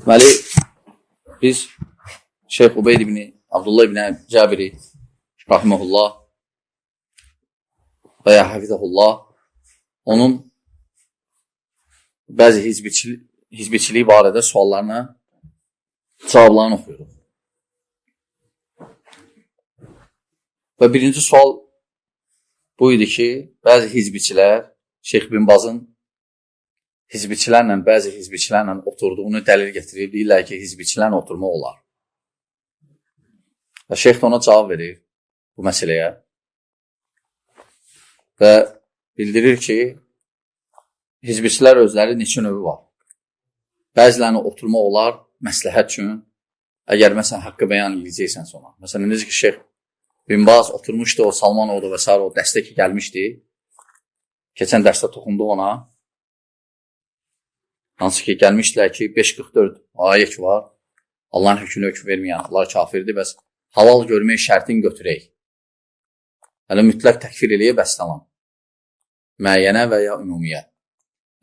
Deməli, biz Şeyx Ubeyd ibn Abdullah ibn Cabiri rahimehullah və ya hafizəhullah onun bəzi hizbiçilik barədə suallarına cavablarını oxuyuruq. Və birinci sual bu idi ki, bəzi hizbiçilər Şeyx bin Bazın bəzi hizbiçilərlə oturduğunu dəlil gətirib, deyirlər ki, hizbiçilərlə oturma olar. Və şeyx də ona cavab verir bu məsələyə və bildirir ki, hizbiçilər özləri neçə növü var. Bəzilərini oturma olar məsləhət üçün, əgər məsələn haqqı bəyan edəcəksən sonra. Məsələn, necə ki, Şeyx bin Baz oturmuşdu, o Salmanoğlu və s. o dəstə ki, gəlmişdi. Keçən dərsdə toxundu ona. Hansı ki, gəlmişdilər ki, 544 ayət var. Allahın hökmünə hökm verməyən, onlar kafirdir, bəs halal görmək şərtini götürək. Hələ mütləq təkfir eləyə bəstəlan. Müəyyənə və ya ümumiyə.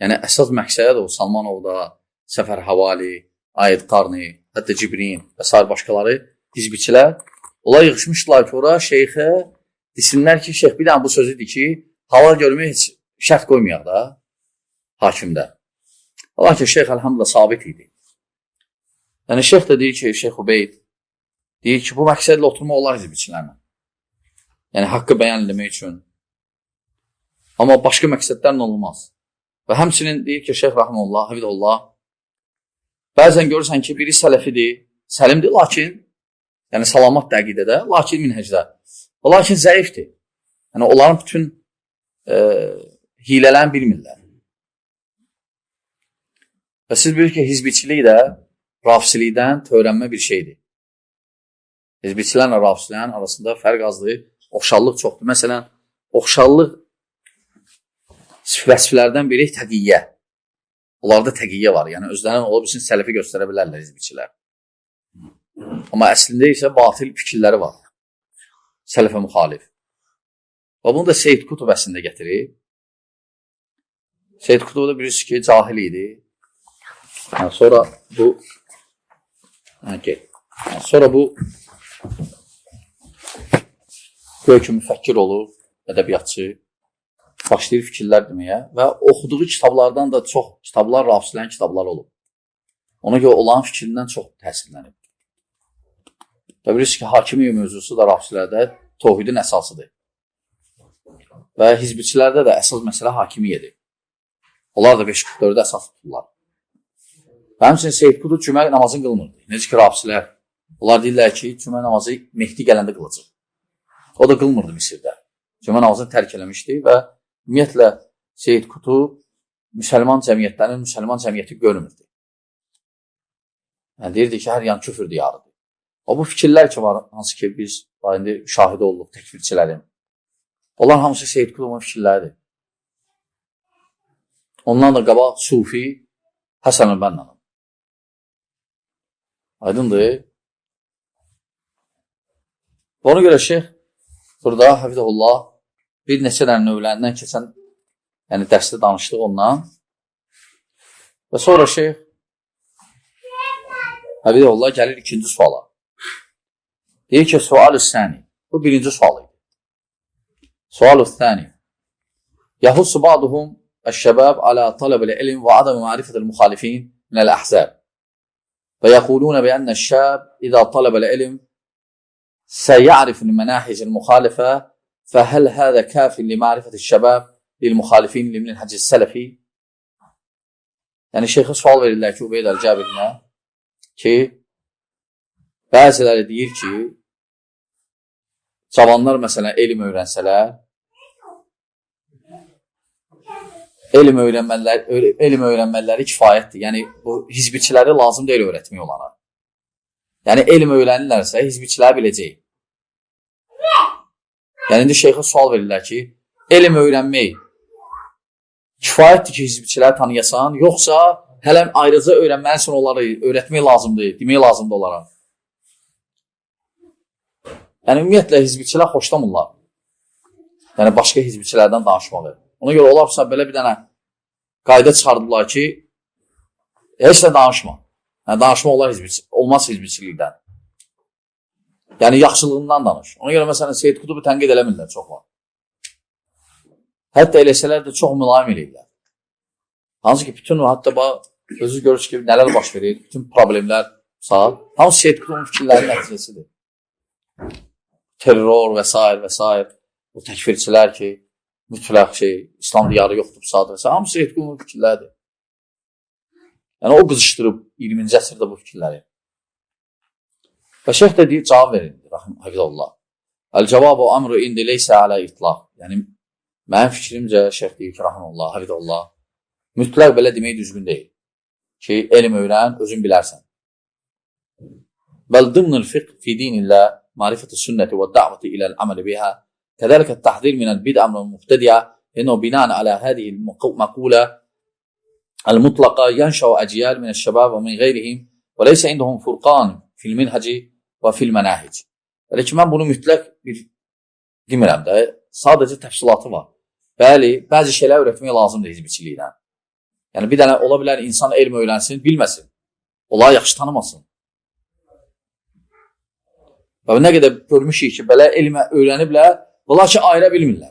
Yəni, əsas məqsədə o Salmanovda, Səfər Havali, Ayət Qarni, hətta Cibrin və s. başqaları, hizbiçilər, onlar yığışmışdılar ki, ora şeyxə desinlər ki, şeyx bir dənə bu sözüdür ki, halal görmək heç şərt qoymayaq da hakimdə. Allah ki, şeyx əlhamdülillah sabit idi. Yəni, şeyx də deyir ki, Şeyx Ubeyd deyir ki, bu məqsədlə oturma olar hizbiçilərlə. Yəni, haqqı bəyan eləmək üçün. Amma başqa məqsədlərlə olmaz. Və həmçinin deyir ki, Şeyx Rahimullah, Havidullah, bəzən görürsən ki, biri sələfidir, səlimdir, lakin, yəni salamat dəqiqədə, lakin minhəcdə. Lakin zəifdir. Yəni, onların bütün hilələrini bilmirlər. Və siz bilir ki, hizbiçilik də rafsilikdən törənmə bir şeydir. Hizbiçilərlə rafsilərin arasında fərq azdır, oxşarlıq çoxdur. Məsələn, oxşarlıq vəsflərdən biri təqiyyə. Onlarda təqiyyə var. Yəni, özlərini ola bilsin, sələfi göstərə bilərlər hizbiçilər. Amma əslində isə batil fikirləri var. Sələfə müxalif. Və bunu da Seyyid Qutub əslində gətirir. Seyyid Qutub da bilirsiniz ki, cahil idi. Sonra bu böyük müfəkkir olur, ədəbiyyatçı, başlayır fikirlər deməyə və oxuduğu kitablardan da çox kitablar, rafsilərin kitabları olur. Ona görə olan fikrindən çox təsirlənir. Və bilirsiniz ki, hakimiyyə mövzusu da rafsilərdə tohidin əsasıdır. Və hizbiçilərdə də əsas məsələ hakimiyyədir. Onlar da 544-də əsas tuturlar. Və həmçinin Seyyid Qutub cümə namazını qılmırdı. Necə ki, rafsilər. Onlar deyirlər ki, cümə namazı Mehdi gələndə qılacaq. O da qılmırdı Misirdə. Cümə namazını tərk eləmişdi və ümumiyyətlə Seyyid Qutub müsəlman cəmiyyəti görmürdü. Yəni, deyirdi ki, hər yan küfür diyarıdır. O, bu fikirlər ki var, hansı ki, biz indi şahidi olduq təkfirçilərin. Onlar hamısı Seyyid Qutubun fikirləridir. Ondan da qabaq Sufi Həsən el-Bənnanın. Aydındır. Ona görə şeyx burada Hafizəhullah bir neçə dənə növlərindən keçən yəni dərsdə danışdıq ondan və sonra şeyx Hafizəhullah gəlir ikinci suala. Deyir ki, sual-ı-səni. Bu birinci sual idi. Sual-ı-thəni. Yahussu ba'duhum əş-şəbəb alə talabəl-ilm və adam ma'rifətil müxalifin minəl-əhzəb. ويقولون بأن الشاب إذا طلب العلم سيعرف المناهج المخالفة فهل هذا كاف لمعرفة الشباب للمخالفين لمنهج السلفي؟ Yəni şeyxə sual verirlər ki, Ubeyd el-Cabirinə ki, bəziləri deyir ki, cavanlar məsələn elm öyrənsələr, elm öyrənmələri kifayətdir. Yəni, bu hizbiçiləri lazım deyil öyrətmək onlara. Yəni, elm öyrənirlərsə, hizbiçiləri biləcək. Yəni, indi şeyxə sual verirlər ki, elm öyrənmək kifayətdir ki, hizbiçiləri tanıyasan, yoxsa hələm ayrıca öyrənməlisən onları öyrətmək lazımdır, demək lazımdır onlara. Yəni, ümumiyyətlə, hizbiçilər xoşlamırlar. Yəni, başqa hizbiçilərdən danışmalı. Ona görə olarsa belə bir dənə qayda çıxardıblar ki, heç də danışma. Yəni, danışmaq olmaz hizbiçilikdən. Yəni, yaxşılığından danış. Ona görə, məsələn, Seyyid Qutubu tənqid eləmirlər çox var. Hətta eləsələr də çox mülayim eləyirlər. Hansı ki, bütün hətta özünüz görürsünüz ki, nələr baş verir, bütün problemlər saat. Hamısı Seyyid Qutubun fikirlərinin nəticəsidir. Terror və s. Bu təkfirçilər ki, mütləq İslam diyarı yoxdur, saat və s. Hamısı Seyyid Qutubun fikirləridir. Yəni, o qızışdırıb 20-ci əsrdə bu fikirləri. Və şeyh də deyir, cavab verin, hafizallah. Əl-cəvabu amru indi leysə alə itlaq. Yəni, mənim fikrimcə, şeyh deyir ki, rahmanullah, hafizallah, mütləq belə demək düzgün deyil. Ki, elm öyrən, özün bilərsən. Bəl dımnul fiqh fi dinillah, marifət-i sünnəti və da'vəti iləl əməli biha, kədəlikə təhdir minəl bid'amrın muhtədiyə, eno binan alə hədihil məqulə, المطلقة ينشأ أجيال من الشباب ومن غيرهم وليس عندهم فرقان في المنهج وفي المناهج. Lakin mən bunu mütləq demirəm də, sadəcə təfsilatı var. Bəli, bəzi şeylər öyrətmək lazımdır hizbiçiliklə. Yəni, bir dənə ola bilər insan elm öyrənsin, bilməsin. Onları yaxşı tanımasın. Və nə qədər görmüşük ki, belə elmə öyrəniblər, bunlar ki, ayıra bilmirlər.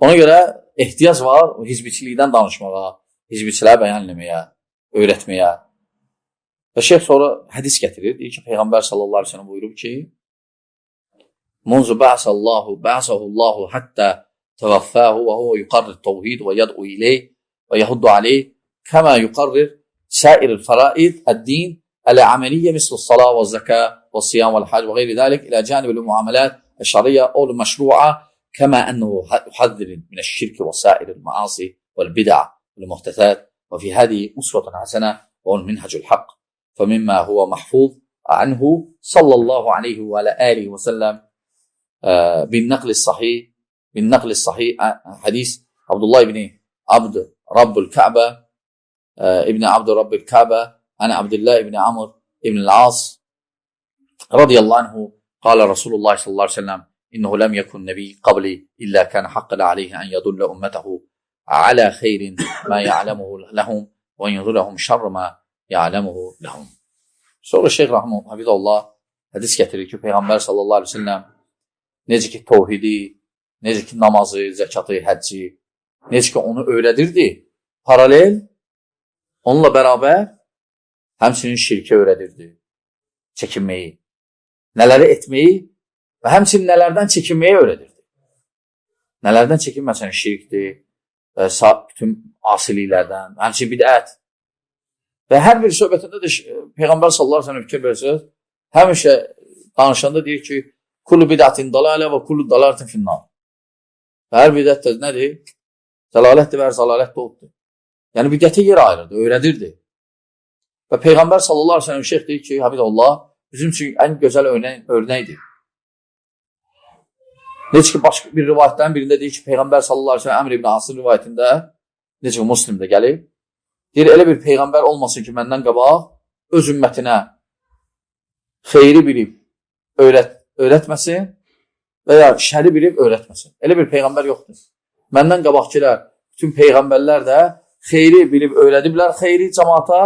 Ona görə ehtiyac var hizbiçilikdən danışmağa, hizbiçiləri bəyan eləməyə, öyrətməyə. Və şeyh sonra hədis gətirir. Deyir ki, Peyğəmbər sallallahu aleyhi ve sellem buyurub ki, Munzu bə'səhullahu həttə təvəffəhu və huvə yuqarrir təvhid və yəd'u ileyh və yəhuddu aleyh kəmə yuqarrir səir fəraid əd-din əl-əməliyyə misl-salah və zəkə və siyam və l-hac və qeyri dəlik ilə cənib l-muamelət əşariyyə əvl məşru'a kəmə ənəhu yuhaddirin minəş-şirk və səir l-məasi və l-bid'a والمحدثات وفي هذه أسوة حسنة والمنهج الحق فمما هو محفوظ عنه صلى الله عليه وعلى آله وسلم بالنقل الصحيح حديث عبد الله بن عبد رب الكعبة ابن عبد رب الكعبة عن عبد الله بن عمرو بن العاص رضي الله عنه قال رسول الله صلى الله عليه وسلم إنه لم يكن نبي قبلي إلا كان حقا عليه أن يدل أمته على خير ما يعلمه لهم وينظرهم şerr ma ya'lemuhu lahum. Sonra Şeyh Rahman Hafizullah hədis gətirir ki, Peyğəmbər sallallahu aleyhi ve sellem necə ki təvhidi, necə ki namazı, zəkatı, həcci, necə ki onu öyrədirdi, paralel onunla bərabər həmçinin şirki öyrədirdi, çəkinməyi, nələri etməyi və həmçinin nələrdən çəkinməyi öyrədirdi. Nələrdən çəkinməsən şirkdir, bütün asiliklərdən, həmçinin bidət. Və hər bir söhbətində də Peyğəmbər sallallahu aleyhi ve sellem fikir verirsiniz, həmişə danışanda deyir ki, kullu bidətin dalalə və kullu dalalətin finnar. Və hər bidət də nədir? Zəlalətdir və hər zəlalət də olubdur. Yəni bidəti yer ayırırdı, öyrədirdi. Və Peyğəmbər sallallahu aleyhi ve sellem şeyh deyir ki, Hafizullah, bizim üçün ən gözəl örnəkdir. Necə ki, başqa bir rivayətlərin birində deyir ki, Peyğəmbər sallallahu aleyhi ve sellem Əmr ibn Asır rivayətində, necə ki, Müslimdə gəlib, deyir, elə bir Peyğəmbər olmasın ki, məndən qabaq öz ümmətinə xeyri bilib öyrətməsin və ya şəri bilib öyrətməsin. Elə bir Peyğəmbər yoxdur. Məndən qabaqkilər, bütün Peyğəmbərlər də xeyri bilib öyrədiblər, xeyri cəmaata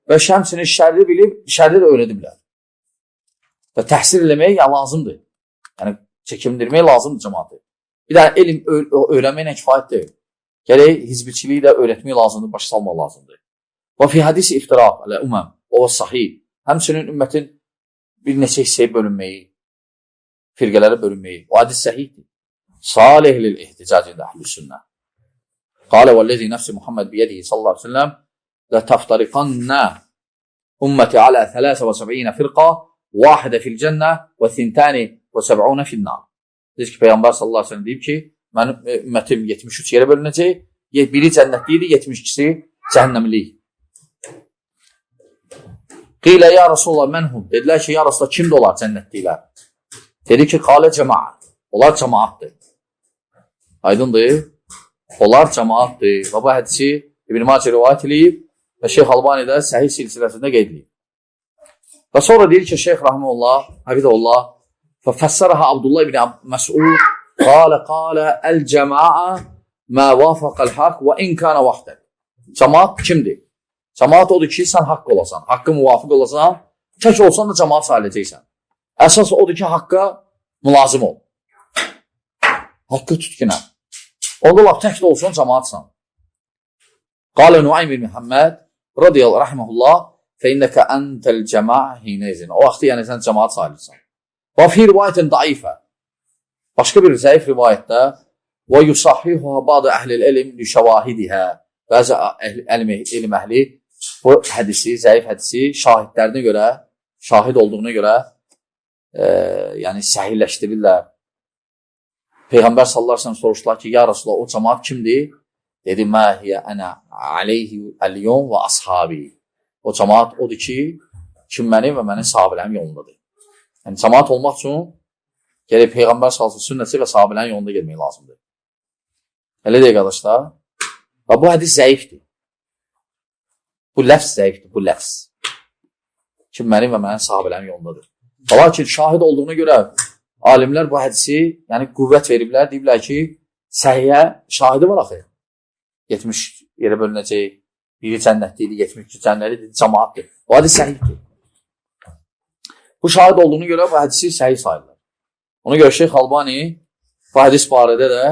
və şəmsini şərri bilib, şərri də öyrədiblər. Və təhsil eləmək lazımdır. Yəni, çəkindirmək lazımdır cəmaatı. Bir dənə elm öyrənməklə kifayət deyil. Gərək hizbiçiliyi də öyrətmək lazımdır, başa salmaq lazımdır. Və fi hadisi iftiraq alə uməm, o sahih. Həmçinin ümmətin bir neçə hissəyə bölünməyi, firqələrə bölünməyi. O hadis səhihdir. Salih lil ihticacində əhl-i sünnə. Qalə vəlləzi nəfsi Muhammed biyədihi sallallahu aleyhi ve sellem لَتَفْتَرِقَنَّ أُمَّتِ عَلَى 73 فِرْقَةٍ واحدة في الجنة وثنتان وسبعون في النار. Deyir ki, Peyğəmbər sallallahu aleyhi ve sellem deyib ki, mənim ümmətim 73 yerə bölünəcək, biri cənnətlidir, 72-si cəhənnəmlik. Qilə ya Rasulullah mənhum. Dedilər ki, ya Rasulullah kimdir olar cənnətliklər? Dedi ki, qalə cəmaat. Onlar cəmaatdır. Aydındır. Onlar cəmaatdır. Və bu hədisi İbn Macə rivayət edib və Şeyx Albani də səhih silsiləsində qeyd edib. Və sonra deyir ki, Şeyx Rahmanullah, Hafizullah, ففسرها عبد الله بن مسعود قال الجماعة ما وافق الحق وإن كان وحده. Cemaat kimdir? Cəmaat odur ki, sən haqq olasan, haqqı müvafiq olasan, tək olsan da cəmaat sayılacaqsan. Əsas odur ki, haqqa mülazim ol. Haqqı tutqinə. Onda laf tək də olsun, cəmaatsan. Qalə Nuaym bin Muhammed radiyallahu rahiməhullah fəinnəkə əntəl cəmaə hinəzin. O vaxtı yəni sən cəmaat sayılırsan. Və fi rivayətin daifə. Başqa bir zəif rivayətdə və yusahhihuha ba'du əhlil ilm li şəvahidihə. Bəzi elm əhli bu hədisi, zəif hədisi şahidlərinə görə, şahid olduğuna görə yəni səhihləşdirirlər. Peyğəmbər sallallahu əleyhi və səlləm soruşdular ki, ya Rasulullah, o cəmaat kimdir? Dedi, mə hiyə ənə aleyhi əl-yom və ashabi. O cəmaat odur ki, kim mənim və mənim sahabilərim yolundadır. Yəni, cəmaat olmaq üçün gələk Peyğəmbər sallallahu sünnəsi və sahabilərin yolunda gelmək lazımdır. Elə deyək, qardaşlar. Və bu hədis zəifdir. Bu ləfz zəifdir, bu ləfz. Kim mənim və mənim sahabilərim yolundadır. Lakin şahid olduğuna görə alimlər bu hədisi, yəni qüvvət veriblər, deyiblər ki, səhiyyə şahidi var axı. 70 yerə bölünəcək, biri cənnətlidir, 72 cənnətlidir, cəmaatdır. Bu hədis səhihdir. Bu şahid olduğuna görə bu hədisi səhih sayılır. Ona görə Şeyx Albani bu hədis barədə də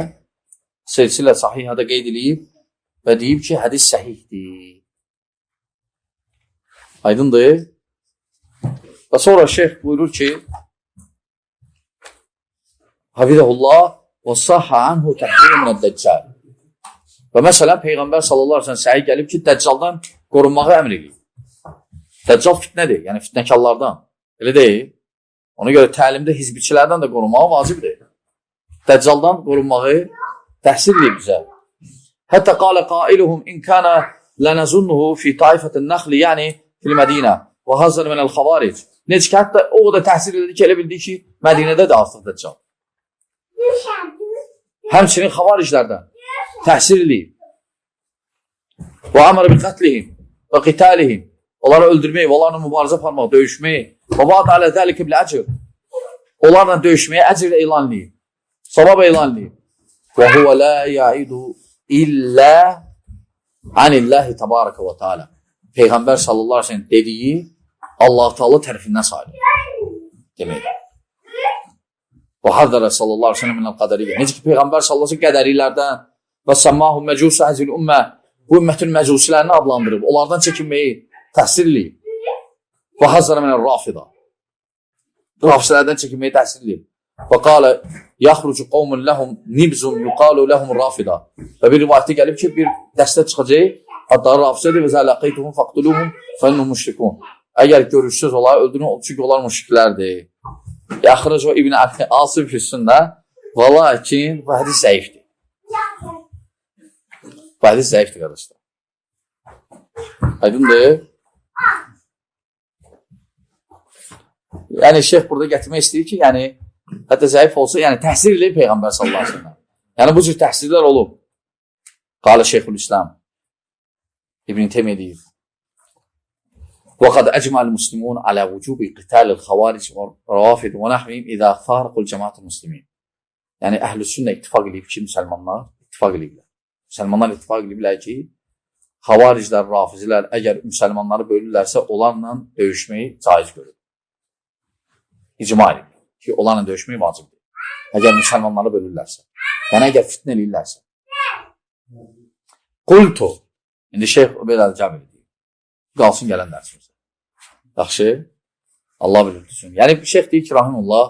silsilə sahihədə qeyd edib və deyib ki, hədis səhihdir. Aydındır. Və sonra şeyx buyurur ki, Hafizəhullah və sahhə anhu təhqirə minəd dəccal. Və məsələn, Peyğəmbər sallallahu aleyhi ve sellem səhi gəlib ki, dəccaldan qorunmağı əmr edir. Dəccal fitnədir, yəni fitnəkarlardan. Elə deyil. Ona görə təlimdə hizbiçilərdən də qorunmağı vacibdir. Dəccaldan qorunmağı təhsil edir bizə. Hətta qalə qailuhum in kana lənəzunnuhu fi taifətin nəxli, yəni fil Mədinə və hazır minəl xavaric. Necə ki, hətta o da təhsil edir ki, elə bildi ki, Mədinədə də artıq dəccal. Həmçinin xavariclərdən təhsil edir. Və əmr bi qətlihim və qitalihim. Onları öldürmək, onlarla mübarizə aparmaq, döyüşmək. Və vaad alə dəlikə bilə əcr. Onlarla döyüşməyə əcr elan edib. Savab elan edib. Və huvə lə yaidu illə anilləhi təbarəkə və teala. Peyğəmbər sallallahu aleyhi ve sellem dediyi Allah-u Teala tərəfindən sayılır. Demək. Və haddərə sallallahu aleyhi ve sellem minəl qədəriyyə. Necə ki, Peyğəmbər sallallahu aleyhi ve sellem qədərilərdən və səmmahum məcusu həzil ümmə, bu ümmətin məcusilərini adlandırıb, onlardan çəkinməyi təhsil edib. Və haddərə minəl rafida. Rafisilərdən çəkinməyi təhsil edib. Və qalə, yaxrucu qovmun ləhum nibzun yuqalu ləhum rafida. Və bir rivayətdə gəlib ki, bir dəstə çıxacaq, adları rafisidir və zələqeytuhum faqtuluhum fənnum müşrikun. Əgər görüşsüz olar, öldürün, çünki onlar müşriklərdir. Yaxrucu İbn Asif füssündə və lakin bu hədis zəifdir. Bu hədis zəifdir, qardaşlar. Aydındır. Yəni, şeyx burada gətirmək istəyir ki, yəni, hətta zəif olsa, yəni, təhsil edir Peyğəmbər sallallahu aleyhi ve sellem. Yəni, bu cür təhsillər olub. Qalə Şeyxülislam İbn Teymiyyə deyir. وَقَدْ أَجْمَعَ الْمُسْلِمُونَ عَلَى وُجُوبِ قِتَالِ الْخَوَارِجِ وَالرَّوَافِضِ وَنَحْوِهِمْ إِذَا فَارَقُوا الْجَمَاعَةَ الْمُسْلِمِينَ. Yəni, əhl-i sünnə ittifaq edib ki, müsəlmanlar ittifaq ediblər. Müsəlmanlar ittifaq ediblər ki, xavariclər, rafizilər əgər müsəlmanları bölürlərsə, onlarla döyüşməyi caiz görür. İcma edib ki, onlarla döyüşmək vacibdir. Əgər müsəlmanları bölürlərsə. Yəni, əgər fitnə eləyirlərsə. Qultu. İndi şeyx belə cəb edir. Qalsın gələn dərsimizə. Yaxşı. Allah bilir düşün. Yəni, şeyx deyir ki, rahimullah,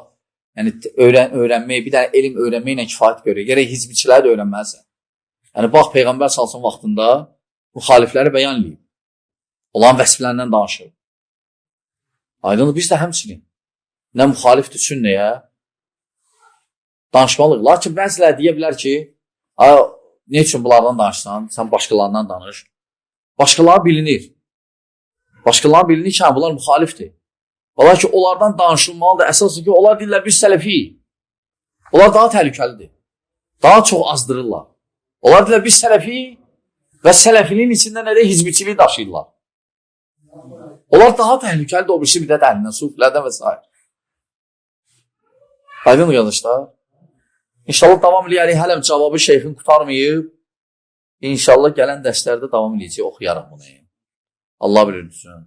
yəni, öyrənmək, bir dənə elm öyrənməklə kifayət görür. Gərək hizbiçiləri də öyrənməlisən. Yəni, bax, Peyğəmbər salsın vaxtında müxalifləri bəyan edib. Olan vəsflərindən danışır. Aydın, biz də həmçinin. Nə müxalifdir sünnəyə danışmalıyıq. Lakin bəzilər deyə bilər ki, ne üçün bunlardan danışsan, sən başqalarından danış. Başqaları bilinir. Başqaları bilinir ki, bunlar müxalifdir. Olar ki, onlardan danışılmalıdır. Əsası ki, onlar deyirlər, biz sələfi. Onlar daha təhlükəlidir. Daha çox azdırırlar. Onlar deyirlər, biz sələfi və sələfinin içində nədə hizbiçiliyi daşıyırlar. Onlar daha təhlükəlidir o birisi bidət əlindən, sufilərdən və s. Aydın qardaşlar. İnşallah davam eləyərik. Hələm cavabı şeyxin qutarmayıb. İnşallah gələn dərslərdə davam eləyəcək, oxuyarıq bunu. Allah bilir düzünü.